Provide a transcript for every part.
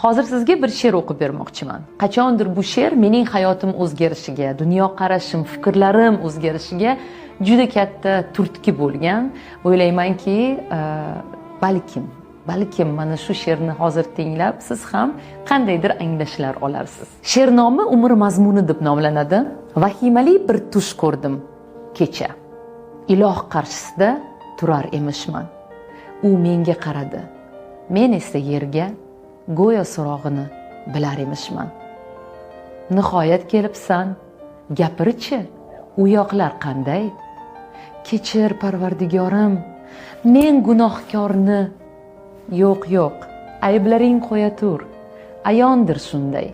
Hozir sizga bir she'r o'qib bermoqchiman. Qachondir bu she'r mening hayotim o'zgarishiga, dunyoqarashim, fikrlarim o'zgarishiga juda katta turtki bo'lgan. O'ylaymanki, balkim mana shu she'rni hozir tinglab siz ham qandaydir anglashlar olarsiz. She'r nomi Umr mazmuni deb nomlanadi. Vahimali bir tush ko'rdim kecha. Iloh qarshisida turar emishman. U menga qaradi. Men esa yerga go'yo so'rog'ini bilar emishman. Nihoyat kelibsan, gapirchi, u yoqlar qanday? Kechir Parvardigorim, men gunohkorni. Yo'q, ayblaring qo'ya tur. Ayondir shunday.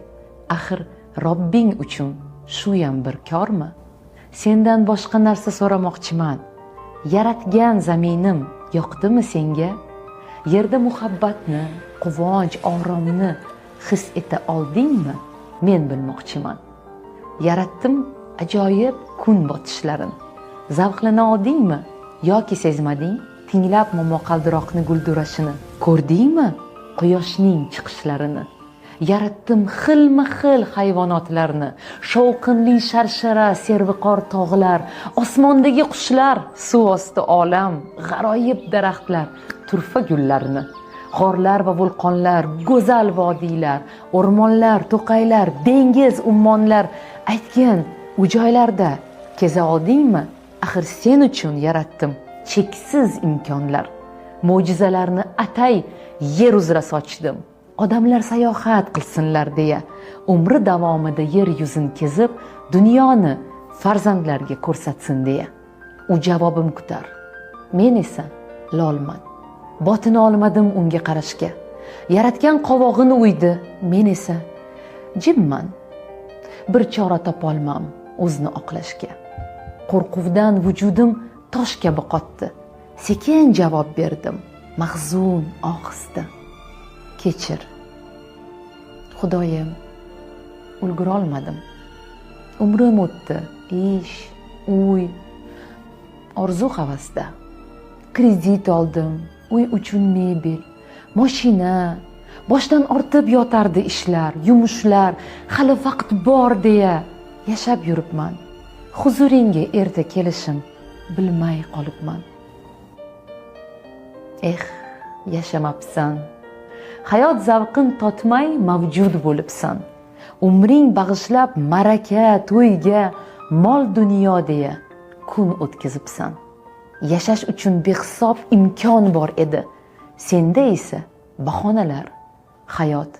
Axir Robbing uchun shu ham bir kormi? Sendan boshqa narsa so'ramoqchiman. Yaratgan zaminim yoqdimi senga? Yerda muhabbatni, quvonch, oromni his eta oldingmi? Men bilmoqchiman. Yaratdim ajoyib kun botishlarin. Zavqlana oldingmi yoki sezmading? Tinglab momaqaldiroqni guldurashini. Ko'rdingmi quyoshning chiqishlarini? Yaratdim xilma-xil hayvonotlarni, shovqinli sharshara, serviqor tog'lar, osmondagi qushlar, suv osti olam, g'aroyib daraxtlar, turfa gullarini, g'orlar va vulqonlar, go'zal vodiylar, o'rmonlar, to'qaylar, dengiz, ummonlar. Aytgin, u joylarda keza oldingmi? Axir sen uchun yaratdim cheksiz imkonlar. Mo'jizalarni atay yer uzra sochdim. Odamlar sayohat qilsinlar deya, umri davomida yer yuzini kezib, dunyoni farzandlarga ko'rsatsin deya. U javobim kutar. Men esa lolman. Botin olmadim unga qarashga. Yaratgan qovog'ini uydi, men esa jimman. Bir chora topolmam o'zni oqlashga. Qo'rquvdan vujudim tosh kabi qotdi. Sekin javob berdim, mahzun ohista. Kechir. Xudoyim, ulgura olmadim. Umrim o'tdi, ish, uy, orzu havasda. Kredit oldim, uy uchun mebel, mashina, boshdan ortib yotardi ishlar, yumushlar, hali vaqt bor deya yashab yuribman. Huzuringga erta kelishim bilmay qolibman. Yashamabsan. Hayot zavqin totmay mavjud bo'libsan. Umring bag'ishlab maraka, to'yga, mol dunyo deya kun o'tkazibsan. Yashash uchun behisob imkon bor edi. Senda esa bahonalar. Hayot